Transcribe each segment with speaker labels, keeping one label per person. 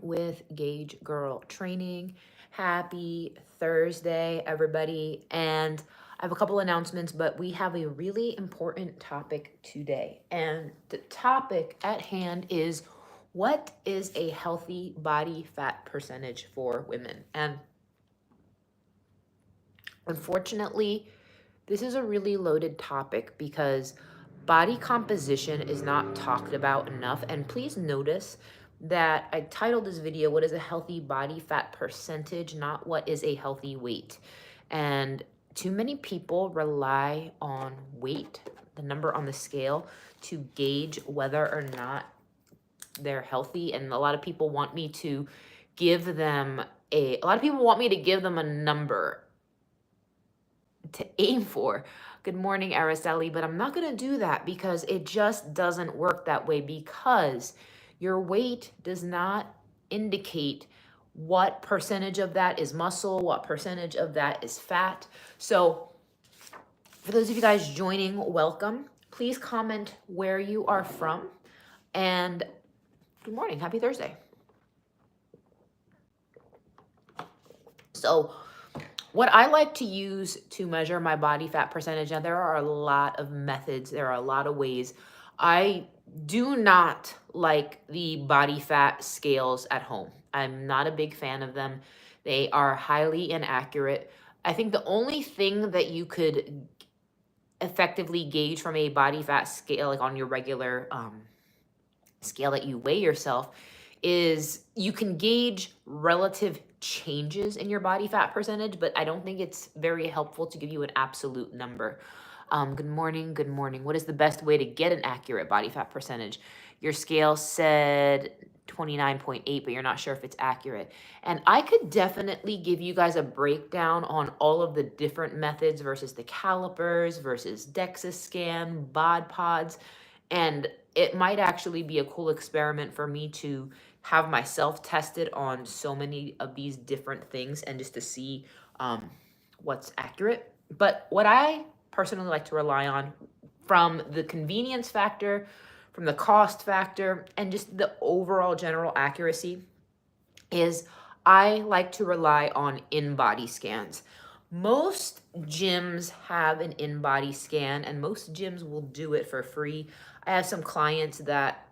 Speaker 1: with Gauge Girl Training. Happy Thursday, everybody. And I have a couple announcements, but we have a really important topic today. And the topic at hand is, what is a healthy body fat percentage for women? And unfortunately, this is a really loaded topic because body composition is not talked about enough. And please notice that I titled this video, What is a Healthy Body Fat Percentage, not what is a healthy weight. And too many people rely on weight, the number on the scale, to gauge whether or not they're healthy. And a lot of people want me to give them a lot of people want me to give them a number to aim for. Good morning, Araceli, but I'm not going to do that because it just doesn't work that way, because your weight does not indicate what percentage of that is muscle, what percentage of that is fat. So for those of you guys joining, welcome. Please comment where you are from, and good morning, happy Thursday. So what I like to use to measure my body fat percentage, now there are a lot of methods, there are a lot of ways. I do not like the body fat scales at home. I'm not a big fan of them. They are highly inaccurate. I think the only thing that you could effectively gauge from a body fat scale, like on your regular scale that you weigh yourself, is you can gauge relative changes in your body fat percentage, but I don't think it's very helpful to give you an absolute number. Good morning, good morning. What is the best way to get an accurate body fat percentage? Your scale said 29.8, but you're not sure if it's accurate. And I could definitely give you guys a breakdown on all of the different methods versus the calipers versus DEXA scan, bod pods, and it might actually be a cool experiment for me to have myself tested on so many of these different things and just to see what's accurate. But what I personally like to rely on, from the convenience factor, from the cost factor, and just the overall general accuracy, is I like to rely on in-body scans. Most gyms have an in-body scan, and most gyms will do it for free. I have some clients that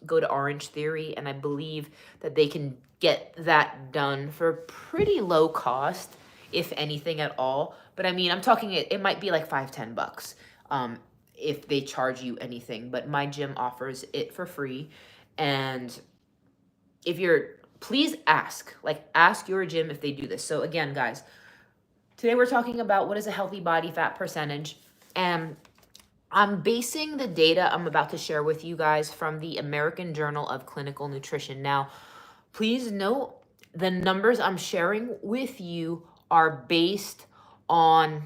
Speaker 1: go to Orange Theory, and I believe that they can get that done for pretty low cost, if anything at all. But I mean, I'm talking it might be like $5-10 if they charge you anything. But my gym offers it for free, and if you're please ask your gym if they do this. So again, guys, today we're talking about what is a healthy body fat percentage, and I'm basing the data I'm about to share with you guys from the American Journal of Clinical Nutrition. Now, please note the numbers I'm sharing with you are based on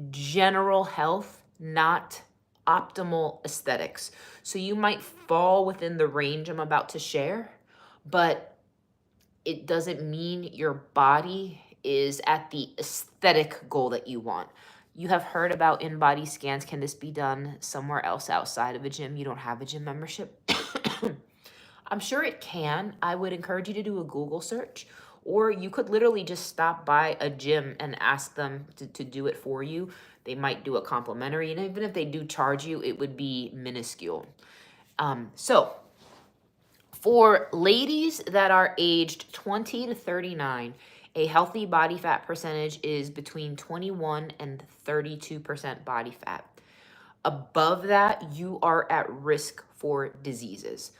Speaker 1: general health, not optimal aesthetics. So you might fall within the range I'm about to share, but it doesn't mean your body is at the aesthetic goal that you want. You have heard about in-body scans. Can this be done somewhere else outside of a gym? You don't have a gym membership? I'm sure it can. I would encourage you to do a Google search, or you could literally just stop by a gym and ask them to do it for you. They might do it complimentary, and even if they do charge you, it would be minuscule. So for ladies that are aged 20 to 39, a healthy body fat percentage is between 21 and 32% body fat. Above that, you are at risk for diseases.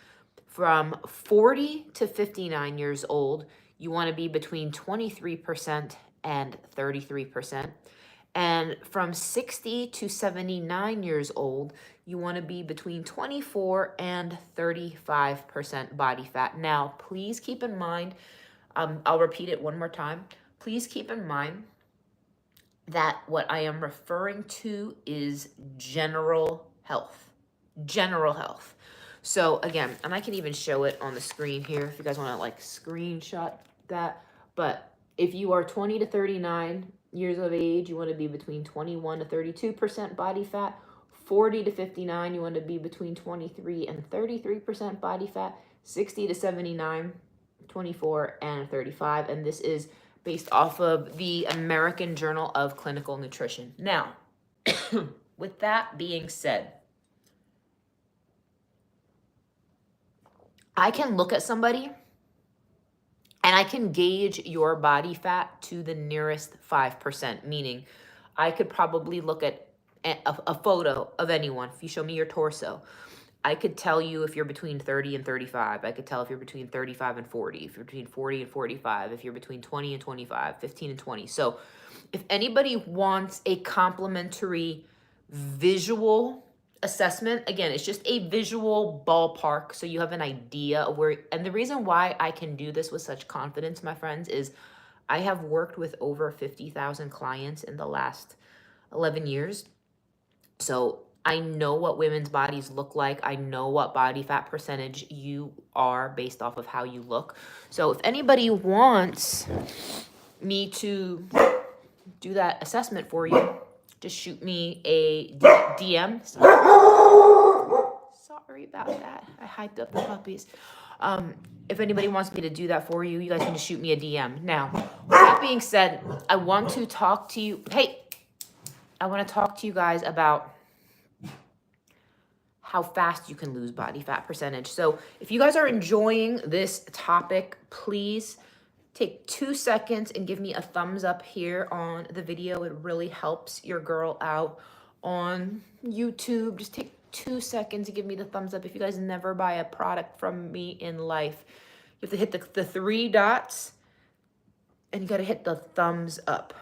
Speaker 1: From 40 to 59 years old, you want to be between 23% and 33%. And from 60 to 79 years old, you want to be between 24 and 35% body fat. Now, please keep in mind, I'll repeat it one more time. Please keep in mind that what I am referring to is general health. General health. So again, and I can even show it on the screen here if you guys want to like screenshot that. But if you are 20 to 39 years of age, you want to be between 21 to 32% body fat. 40 to 59, you want to be between 23 and 33% body fat. 60 to 79, 24, and 35. And this is based off of the American Journal of Clinical Nutrition. Now, with that being said, I can look at somebody and I can gauge your body fat to the nearest 5%, meaning I could probably look at a photo of anyone. If you show me your torso, I could tell you if you're between 30 and 35. I could tell if you're between 35 and 40, if you're between 40 and 45, if you're between 20 and 25, 15 and 20. So if anybody wants a complimentary visual assessment, again, it's just a visual ballpark so you have an idea of where, and the reason why I can do this with such confidence, my friends, is I have worked with over 50,000 clients in the last 11 years. So I know what women's bodies look like. I know what body fat percentage you are based off of how you look. So if anybody wants me to do that assessment for you, just shoot me a DM. Sorry about that. I hyped up the puppies. If anybody wants me to do that for you, you guys can just shoot me a DM. Now, with that being said, I want to talk to you. I want to talk to you guys about how fast you can lose body fat percentage. So if you guys are enjoying this topic, please take 2 seconds and give me a thumbs up here on the video. It really helps your girl out on YouTube. Just take 2 seconds to give me the thumbs up. If you guys never buy a product from me in life, you have to hit the 3 dots and you got to hit the thumbs up.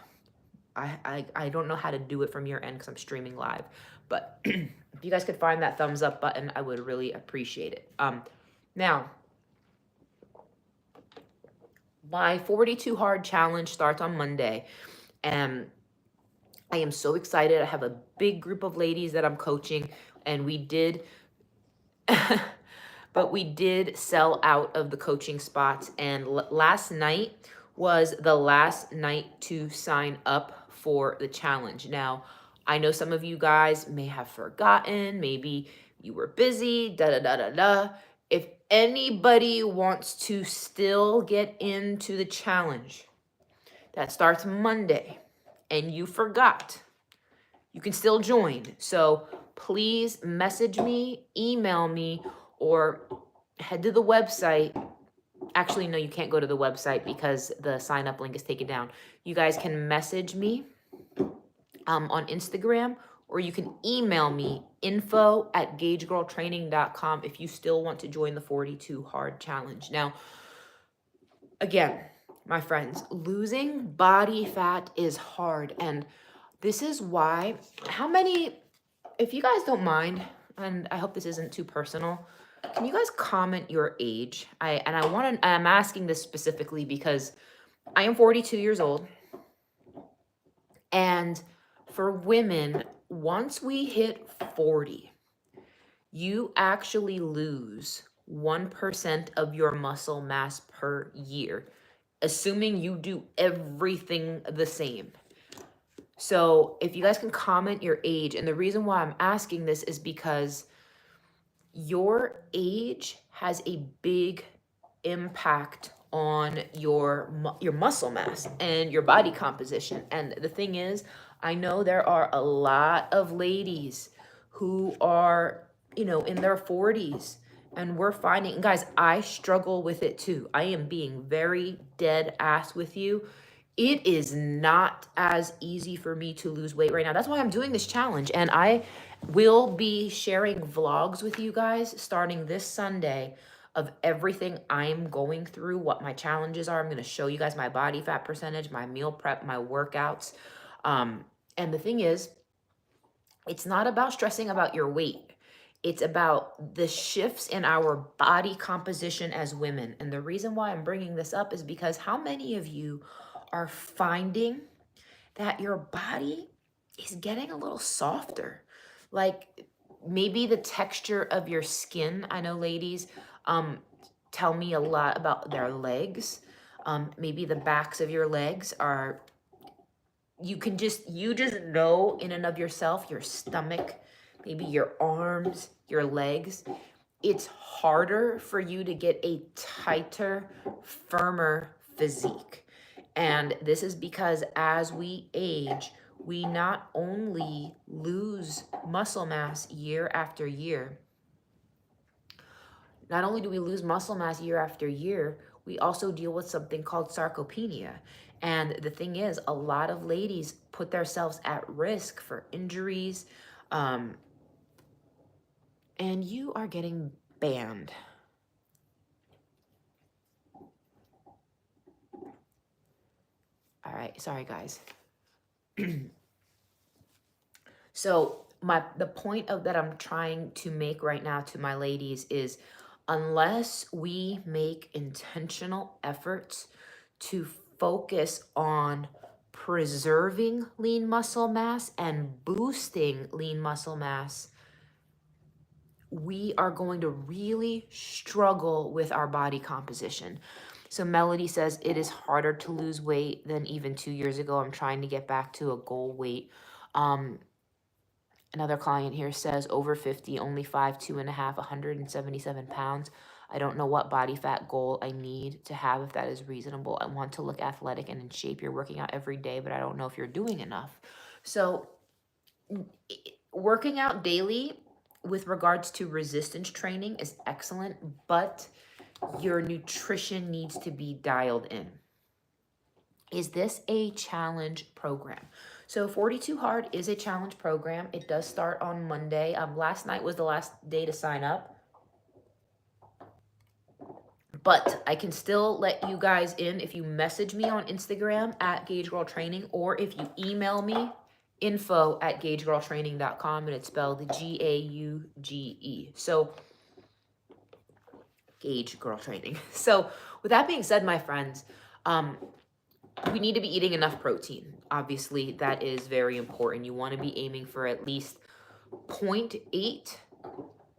Speaker 1: I don't know how to do it from your end because I'm streaming live, but if you guys could find that thumbs up button, I would really appreciate it. Now, my 42 Hard Challenge starts on Monday, and I am so excited. I have a big group of ladies that I'm coaching, and we did, but we did sell out of the coaching spots, and last night was the last night to sign up for the challenge. Now, I know some of you guys may have forgotten, maybe you were busy, If anybody wants to still get into the challenge that starts Monday and you forgot, you can still join. So please message me, email me, or head to the website. Actually, no, you can't go to the website because the sign up link is taken down. You guys can message me on Instagram, or you can email me info@gagegirltraining.com if you still want to join the 42 Hard Challenge. Now, again, my friends, losing body fat is hard. And this is why, if you guys don't mind, and I hope this isn't too personal, can you guys comment your age? I'm asking this specifically because I am 42 years old. And for women, once we hit 40, you actually lose 1% of your muscle mass per year, assuming you do everything the same. So if you guys can comment your age, and the reason why I'm asking this is because your age has a big impact on your muscle mass and your body composition. And the thing is, I know there are a lot of ladies who are, in their 40s, and we're finding, guys, I struggle with it too. I am being very dead ass with you. It is not as easy for me to lose weight right now. That's why I'm doing this challenge. And I will be sharing vlogs with you guys starting this Sunday of everything I'm going through, what my challenges are. I'm going to show you guys my body fat percentage, my meal prep, my workouts. And the thing is, it's not about stressing about your weight. It's about the shifts in our body composition as women. And the reason why I'm bringing this up is because how many of you are finding that your body is getting a little softer? Like maybe the texture of your skin. I know ladies tell me a lot about their legs. Maybe the backs of your legs are, you just know in and of yourself, your stomach, maybe your arms, your legs. it's harder for you to get a tighter, firmer physique. And this is because as we age, we not only lose muscle mass year after year, not only do we lose muscle mass year after year, we also deal with something called sarcopenia. And the thing is, a lot of ladies put themselves at risk for injuries, um, and you are getting banned. All right, sorry guys. So the point of that I'm trying to make right now to my ladies is, unless we make intentional efforts to focus on preserving lean muscle mass and boosting lean muscle mass, we are going to really struggle with our body composition. So Melody says it is harder to lose weight than even 2 years ago. I'm trying to get back to a goal weight. Another client here says over 50, only 5'2.5", 177 pounds. I don't know what body fat goal I need to have, if that is reasonable. I want to look athletic and in shape. You're working out every day, but I don't know if you're doing enough. So working out daily with regards to resistance training is excellent, but your nutrition needs to be dialed in. Is this a challenge program? So 42 Hard is a challenge program. It does start on Monday. Last night was the last day to sign up, but I can still let you guys in if you message me on Instagram at Gauge Girl Training, or if you email me info@gaugegirltraining.com, and it's spelled Gauge. So Gauge Girl Training. So with that being said, my friends, we need to be eating enough protein. Obviously, that is very important. You want to be aiming for at least 0.8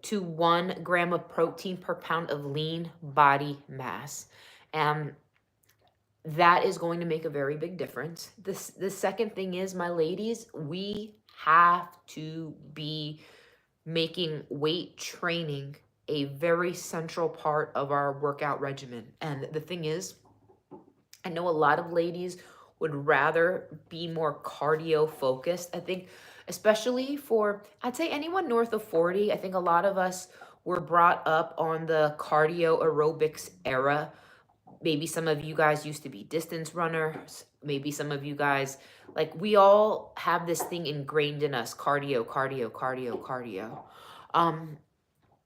Speaker 1: to 1 gram of protein per pound of lean body mass. And that is going to make a very big difference. The second thing is, my ladies, we have to be making weight training a very central part of our workout regimen. And the thing is, I know a lot of ladies would rather be more cardio focused. I think, especially for, I'd say anyone north of 40, I think a lot of us were brought up on the cardio aerobics era. Maybe some of you guys used to be distance runners. Maybe some of you guys, like, we all have this thing ingrained in us: cardio, cardio, cardio, cardio.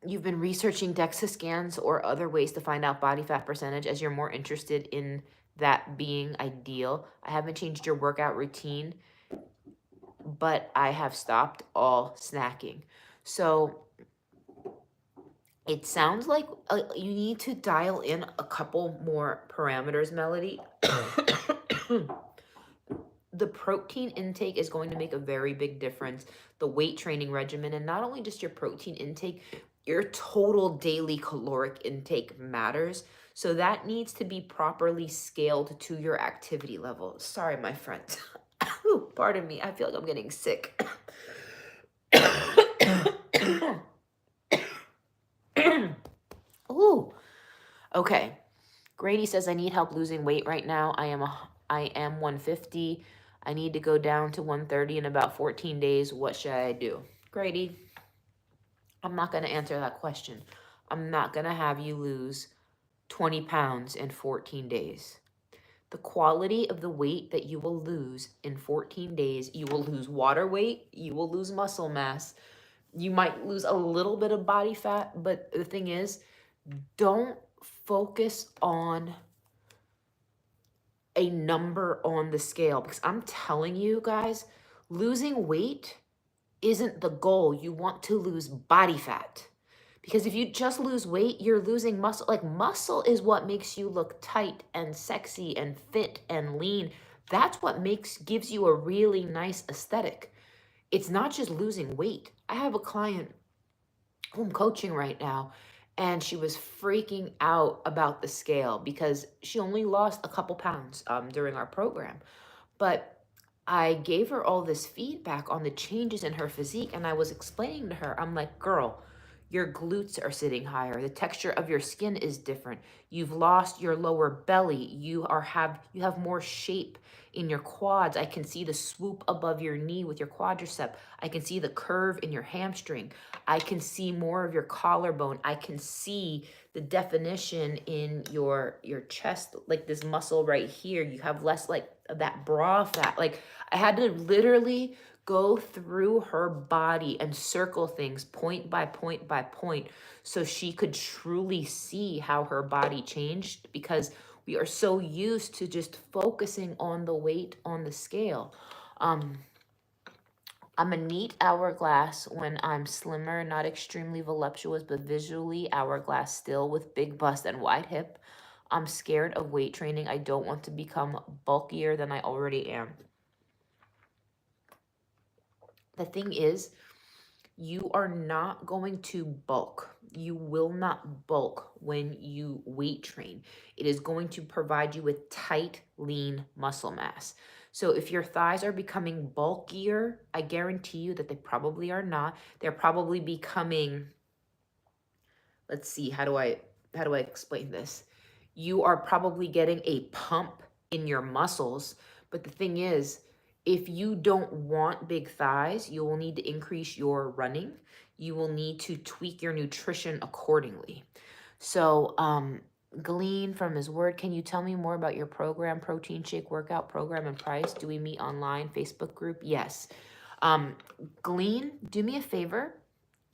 Speaker 1: You've been researching DEXA scans or other ways to find out body fat percentage as you're more interested in that being ideal. I haven't changed your workout routine, but I have stopped all snacking. So it sounds like you need to dial in a couple more parameters, Melody. The protein intake is going to make a very big difference. The weight training regimen, and not only just your protein intake, your total daily caloric intake matters. So that needs to be properly scaled to your activity level. Sorry, my friends. Pardon me. I feel like I'm getting sick. Ooh. Okay. Grady says, I need help losing weight right now. I am 150. I need to go down to 130 in about 14 days. What should I do? Grady, I'm not going to answer that question. I'm not going to have you lose 20 pounds in 14 days. The quality of the weight that you will lose in 14 days, you will lose water weight, you will lose muscle mass, you might lose a little bit of body fat, but the thing is, don't focus on a number on the scale, because I'm telling you guys, losing weight isn't the goal. You want to lose body fat. Because if you just lose weight, you're losing muscle. Like, muscle is what makes you look tight and sexy and fit and lean. That's what gives you a really nice aesthetic. It's not just losing weight. I have a client who I'm coaching right now, and she was freaking out about the scale because she only lost a couple pounds during our program. But I gave her all this feedback on the changes in her physique, and I was explaining to her, I'm like, girl, Your glutes are sitting higher. The texture of your skin is different. You've lost your lower belly. You have more shape in your quads. I can see the swoop above your knee with your quadricep. I can see the curve in your hamstring. I can see more of your collarbone. I can see the definition in your chest, like this muscle right here. You have less like that bra fat. Like I had to literally go through her body and circle things point by point by point so she could truly see how her body changed, because we are so used to just focusing on the weight on the scale. Um, I'm a neat hourglass when I'm slimmer, not extremely voluptuous, but visually hourglass still with big bust and wide hip. I'm scared of weight training. I don't want to become bulkier than I already am. The thing is, you are not going to bulk. You will not bulk when you weight train. It is going to provide you with tight, lean muscle mass. So if your thighs are becoming bulkier, I guarantee you that they probably are not. They're probably becoming, let's see, how do I explain this? You are probably getting a pump in your muscles, but the thing is, if you don't want big thighs, you will need to increase your running. You will need to tweak your nutrition accordingly. So, Glean from his word, can you tell me more about your program, protein shake workout program, and price? Do we meet online, Facebook group? Yes. Glean, do me a favor,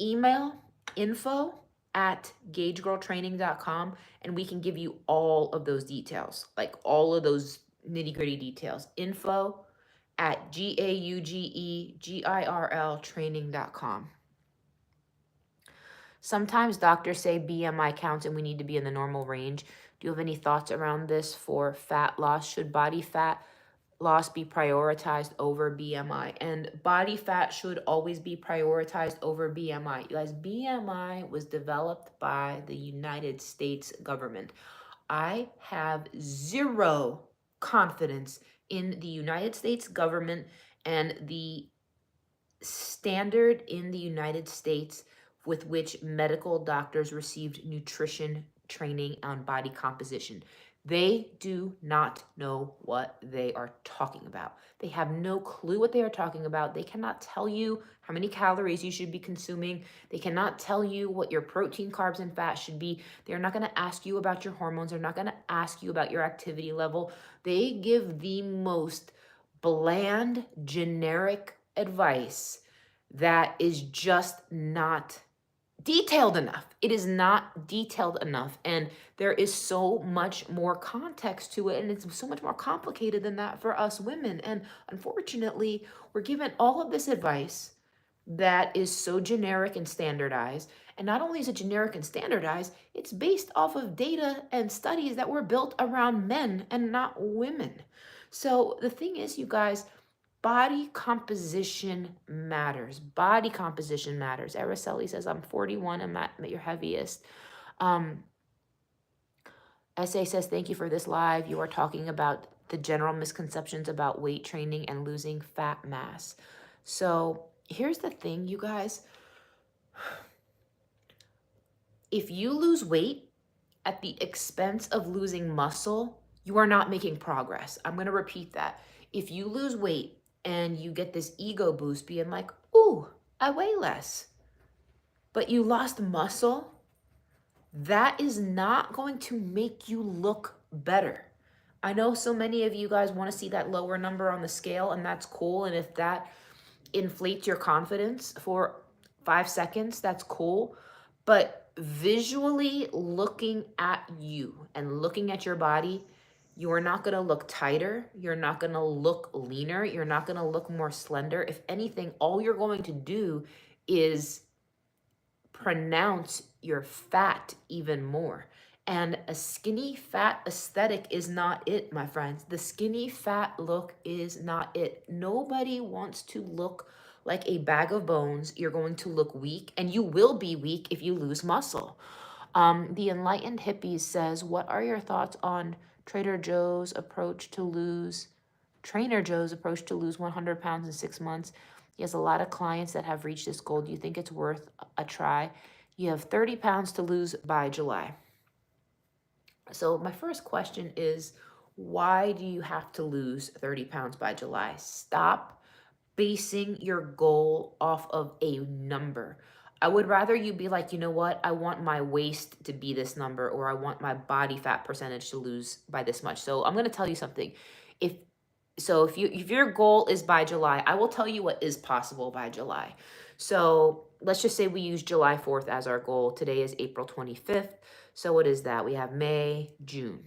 Speaker 1: email info@gaugegirltraining.com, and we can give you all of those details, like all of those nitty gritty details. info@gaugegirl training.com. Sometimes doctors say BMI counts and we need to be in the normal range. Do you have any thoughts around this for fat loss? Should body fat loss be prioritized over BMI? And body fat should always be prioritized over BMI. You guys, BMI was developed by the United States government. I have zero confidence in the United States government and the standard in the United States with which medical doctors received nutrition training on body composition. They do not know what they are talking about. They have no clue what they are talking about. They cannot tell you how many calories you should be consuming. They cannot tell you what your protein, carbs, and fat should be. They're not going to ask you about your hormones. They're not going to ask you about your activity level. They give the most bland, generic advice that is just not detailed enough. It is not detailed enough. And there is so much more context to it. And it's so much more complicated than that for us women. And unfortunately, we're given all of this advice that is so generic and standardized. And not only is it generic and standardized, it's based off of data and studies that were built around men and not women. So the thing is, you guys, body composition matters. Body composition matters. Araceli says, I'm 41, I'm at your heaviest. SA says, thank you for this live. You are talking about the general misconceptions about weight training and losing fat mass. So here's the thing, you guys. If you lose weight at the expense of losing muscle, you are not making progress. I'm going to repeat that. If you lose weight and you get this ego boost being like, ooh, I weigh less, but you lost muscle, that is not going to make you look better. I know so many of you guys want to see that lower number on the scale, and that's cool. And if that inflates your confidence for 5 seconds, that's cool. But visually looking at you and looking at your body, you are not going to look tighter. You're not going to look leaner. You're not going to look more slender. If anything, all you're going to do is pronounce your fat even more. And a skinny fat aesthetic is not it, my friends. The skinny fat look is not it. Nobody wants to look like a bag of bones. You're going to look weak, and you will be weak if you lose muscle. The Enlightened Hippies says, what are your thoughts on Trainer Joe's approach to lose 100 pounds in 6 months? He has a lot of clients that have reached this goal. Do you think it's worth a try? You have 30 pounds to lose by July. So my first question is, why do you have to lose 30 pounds by July? Stop basing your goal off of a number. I would rather you be like, you know what? I want my waist to be this number, or I want my body fat percentage to lose by this much. So I'm going to tell you something. If if your goal is by July, I will tell you what is possible by July. So let's just say we use July 4th as our goal. Today is April 25th. So what is that? We have May, June,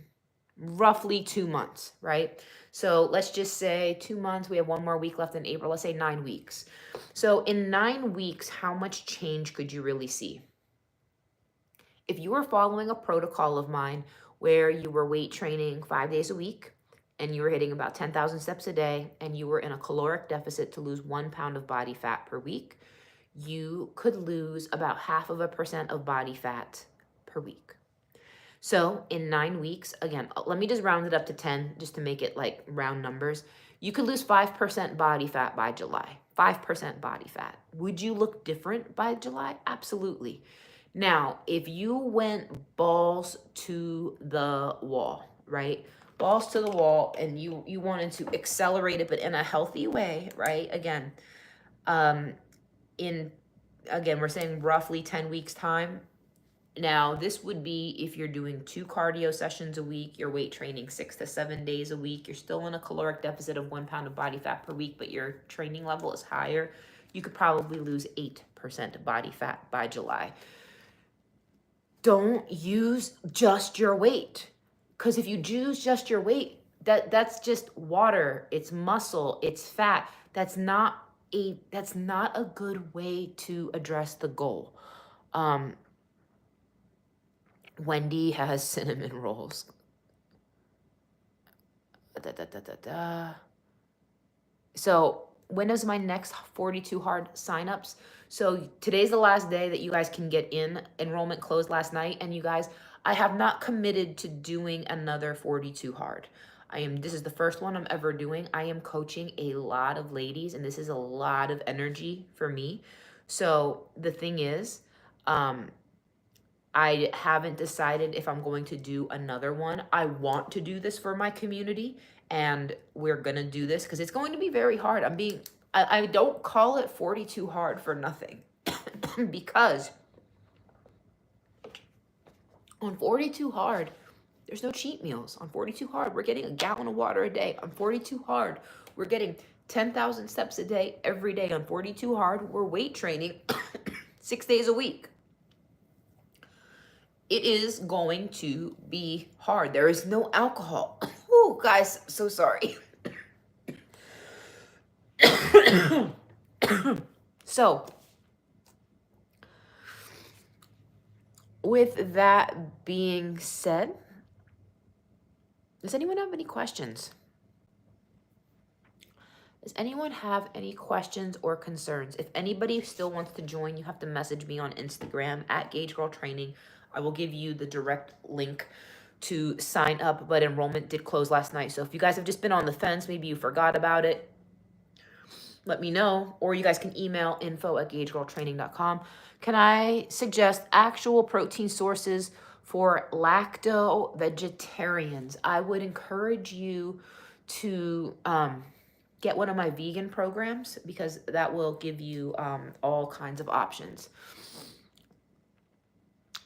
Speaker 1: roughly 2 months, right? So let's just say 2 months. We have one more week left in April. Let's say 9 weeks. So in 9 weeks, how much change could you really see? If you were following a protocol of mine where you were weight training 5 days a week and you were hitting about 10,000 steps a day and you were in a caloric deficit to lose 1 pound of body fat per week, you could lose about 0.5% of body fat per week. So in 9 weeks, again, let me just round it up to 10 just to make it like round numbers. You could lose 5% body fat by July, 5% body fat. Would you look different by July? Absolutely. Now, if you went balls to the wall, right? Balls to the wall, and you wanted to accelerate it, but in a healthy way, right? In again, we're saying roughly 10 weeks time. Now, this would be if you're doing 2 cardio sessions a week, you're weight training 6 to 7 days a week, you're still in a caloric deficit of 1 pound of body fat per week, but your training level is higher, you could probably lose 8% body fat by July. Don't use just your weight, because if you use just your weight, that's just water, it's muscle, it's fat. That's not a good way to address the goal. Wendy has cinnamon rolls. So when is my next 42 hard signups? So today's the last day that you guys can get in. Enrollment closed last night. And you guys, I have not committed to doing another 42 hard. This is the first one I'm ever doing. I am coaching a lot of ladies, and this is a lot of energy for me. So the thing is, I haven't decided if I'm going to do another one. I want to do this for my community, and we're going to do this because it's going to be very hard. I don't call it 42 hard for nothing because on 42 hard, there's no cheat meals. On 42 hard, we're getting a gallon of water a day. On 42 hard, we're getting 10,000 steps a day every day. On 42 hard, we're weight training 6 days a week. It is going to be hard. There is no alcohol. Oh, guys, so sorry. So, with that being said, does anyone have any questions? Does anyone have any questions or concerns? If anybody still wants to join, you have to message me on Instagram at Gauge Girl Training. I will give you the direct link to sign up, but enrollment did close last night. So if you guys have just been on the fence, maybe you forgot about it, let me know. Or you guys can email info@gaugegirltraining.com. Can I suggest actual protein sources for lacto-vegetarians? I would encourage you to get one of my vegan programs because that will give you all kinds of options.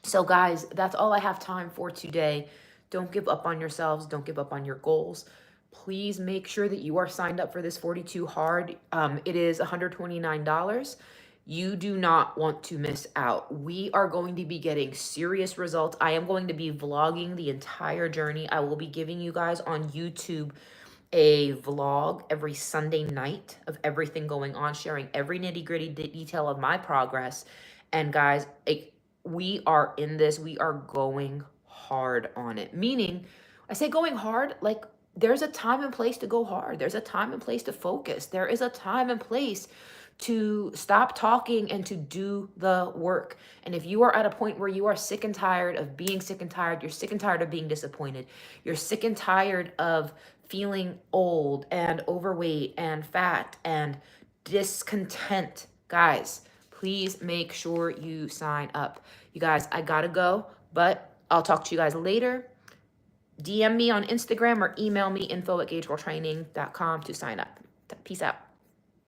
Speaker 1: So guys, that's all I have time for today. Don't give up on yourselves. Don't give up on your goals. Please make sure that you are signed up for this 42 hard. It is $129. You do not want to miss out. We are going to be getting serious results. I am going to be vlogging the entire journey. I will be giving you guys on YouTube a vlog every Sunday night of everything going on, sharing every nitty-gritty detail of my progress. And guys, we are in this. We are going hard on it. Meaning, I say going hard, like there's a time and place to go hard. There's a time and place to focus. There is a time and place to stop talking and to do the work. And if you are at a point where you are sick and tired of being sick and tired, you're sick and tired of being disappointed, you're sick and tired of feeling old and overweight and fat and discontent, guys, please make sure you sign up. You guys, I gotta go, but I'll talk to you guys later. DM me on Instagram or email me info@gagegirltraining.com to sign up. Peace out.